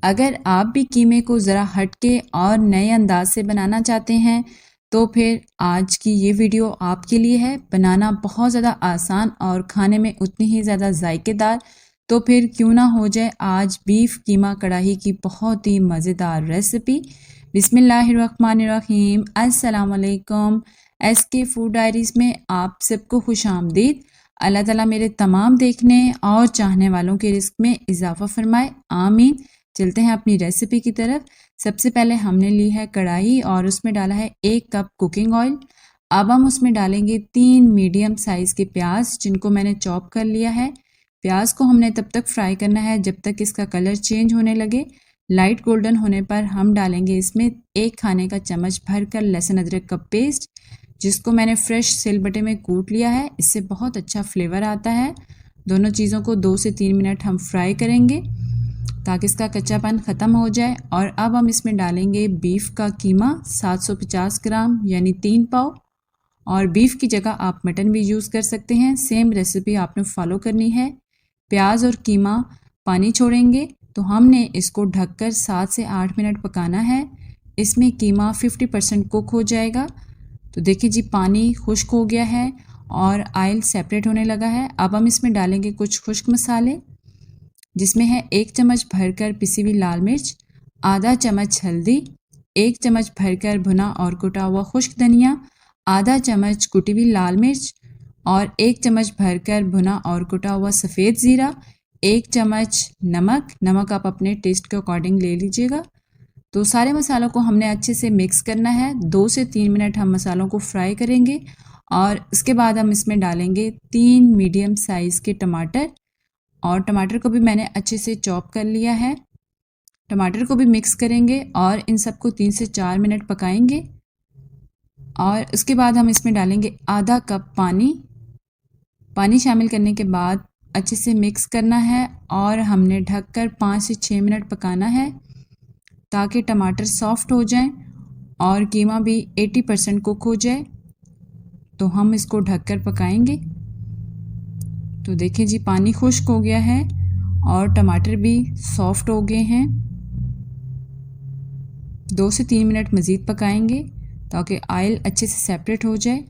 अगर आप भी कीमे को ज़रा हटके और नए अंदाज से बनाना चाहते हैं तो फिर आज की ये वीडियो आपके लिए है। बनाना बहुत ज़्यादा आसान और खाने में उतनी ही ज़्यादा जायकेदार। तो फिर क्यों ना हो जाए आज बीफ कीमा कढ़ाई की बहुत ही मज़ेदार रेसिपी। बिस्मिल्लाहिर्रहमानिर्रहीम, अस्सलाम वालेकुम। SK फूड डायरीज़ में आप सबको खुश आमदीद। अल्लाह ताला मेरे तमाम देखने और चाहने वालों के रिस्क में इजाफ़ा फरमाए, आमीन। चलते हैं अपनी रेसिपी की तरफ। सबसे पहले हमने ली है कढ़ाई और उसमें डाला है 1 कप कुकिंग ऑयल। अब हम उसमें डालेंगे 3 मीडियम साइज़ के प्याज जिनको मैंने चॉप कर लिया है। प्याज को हमने तब तक फ्राई करना है जब तक इसका कलर चेंज होने लगे। लाइट गोल्डन होने पर हम डालेंगे इसमें 1 खाने का चम्मच भरकर लहसुन अदरक का पेस्ट जिसको मैंने फ्रेश सिलबट्टे में कूट लिया है। इससे बहुत अच्छा फ्लेवर आता है। दोनों चीज़ों को 2 से 3 मिनट हम फ्राई करेंगे ताकि इसका कच्चापन ख़त्म हो जाए। और अब हम इसमें डालेंगे बीफ का कीमा 750 ग्राम यानी 3 पाव। और बीफ की जगह आप मटन भी यूज़ कर सकते हैं। सेम रेसिपी आपने फॉलो करनी है। प्याज और कीमा पानी छोड़ेंगे तो हमने इसको ढककर 7 से 8 मिनट पकाना है। इसमें कीमा 50% कुक हो जाएगा। तो देखिए जी, पानी खुश्क हो गया है और ऑयल सेपरेट होने लगा है। अब हम इसमें डालेंगे कुछ खुश्क मसाले जिसमें है 1 चम्मच भरकर पिसी हुई लाल मिर्च, आधा चम्मच हल्दी, 1 चम्मच भरकर भुना और कुटा हुआ खुश्क धनिया, आधा चम्मच कुटी हुई लाल मिर्च और 1 चम्मच भरकर भुना और कुटा हुआ सफ़ेद ज़ीरा, 1 चम्मच नमक आप अपने टेस्ट के अकॉर्डिंग ले लीजिएगा। तो सारे मसालों को हमने अच्छे से मिक्स करना है। 2 से 3 मिनट हम मसालों को फ्राई करेंगे और उसके बाद हम इसमें डालेंगे 3 मीडियम साइज़ के टमाटर। और टमाटर को भी मैंने अच्छे से चॉप कर लिया है। टमाटर को भी मिक्स करेंगे और इन सबको 3 से 4 मिनट पकाएंगे। और उसके बाद हम इसमें डालेंगे आधा कप पानी। पानी शामिल करने के बाद अच्छे से मिक्स करना है और हमने ढककर 5 से 6 मिनट पकाना है ताकि टमाटर सॉफ्ट हो जाएं और कीमा भी 80% कुक हो जाए। तो हम इसको ढककर पकाएंगे। तो देखें जी, पानी खुश्क हो गया है और टमाटर भी सॉफ्ट हो गए हैं। 2 से 3 मिनट मज़ीद पकाएंगे ताकि ऑयल अच्छे से सेपरेट हो जाए।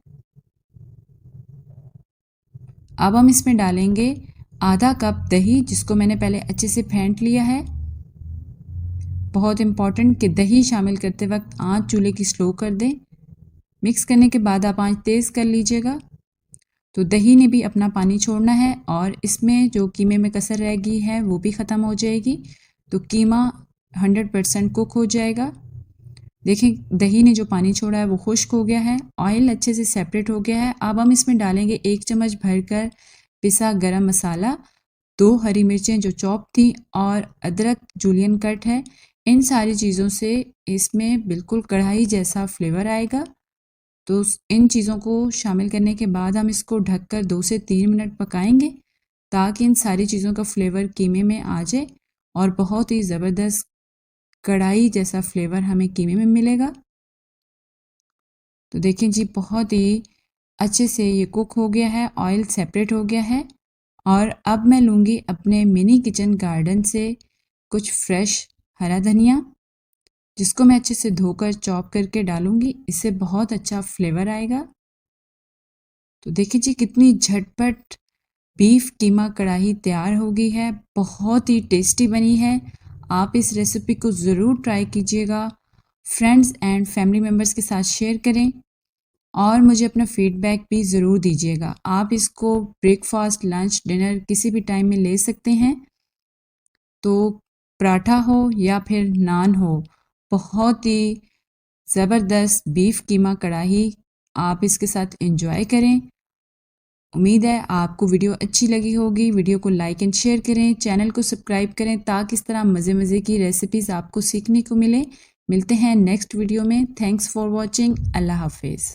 अब हम इसमें डालेंगे आधा कप दही जिसको मैंने पहले अच्छे से फेंट लिया है। बहुत इम्पॉर्टेंट कि दही शामिल करते वक्त आंच चूल्हे की स्लो कर दें। मिक्स करने के बाद आप आंच तेज़ कर लीजिएगा। तो दही ने भी अपना पानी छोड़ना है और इसमें जो कीमे में कसर रह गई है वो भी ख़त्म हो जाएगी। तो कीमा 100% कुक हो जाएगा। देखें, दही ने जो पानी छोड़ा है वो खुश्क हो गया है, ऑयल अच्छे से सेपरेट हो गया है। अब हम इसमें डालेंगे 1 चम्मच भरकर पिसा गरम मसाला, 2 हरी मिर्चें जो चॉप थी और अदरक जूलियन कट है। इन सारी चीज़ों से इसमें बिल्कुल कढ़ाई जैसा फ्लेवर आएगा। तो इन चीज़ों को शामिल करने के बाद हम इसको ढककर 2 से 3 मिनट पकाएंगे ताकि इन सारी चीज़ों का फ्लेवर कीमे में आ जाए और बहुत ही ज़बरदस्त कढ़ाई जैसा फ्लेवर हमें कीमे में मिलेगा। तो देखें जी, बहुत ही अच्छे से ये कुक हो गया है, ऑयल सेपरेट हो गया है। और अब मैं लूँगी अपने मिनी किचन गार्डन से कुछ फ्रेश हरा धनिया जिसको मैं अच्छे से धोकर चॉप करके डालूँगी। इससे बहुत अच्छा फ्लेवर आएगा। तो देखिए जी, कितनी झटपट बीफ कीमा कढ़ाई तैयार हो गई है। बहुत ही टेस्टी बनी है। आप इस रेसिपी को ज़रूर ट्राई कीजिएगा। फ्रेंड्स एंड फैमिली मेम्बर्स के साथ शेयर करें और मुझे अपना फीडबैक भी ज़रूर दीजिएगा। आप इसको ब्रेकफास्ट, लंच, डिनर किसी भी टाइम में ले सकते हैं। तो पराठा हो या फिर नान हो, बहुत ही ज़बरदस्त बीफ कीमा कढ़ाई आप इसके साथ एंजॉय करें। उम्मीद है आपको वीडियो अच्छी लगी होगी। वीडियो को लाइक एंड शेयर करें, चैनल को सब्सक्राइब करें ताकि इस तरह मज़े की रेसिपीज़ आपको सीखने को मिले। मिलते हैं नेक्स्ट वीडियो में। Thanks for watching. अल्लाह हाफिज़।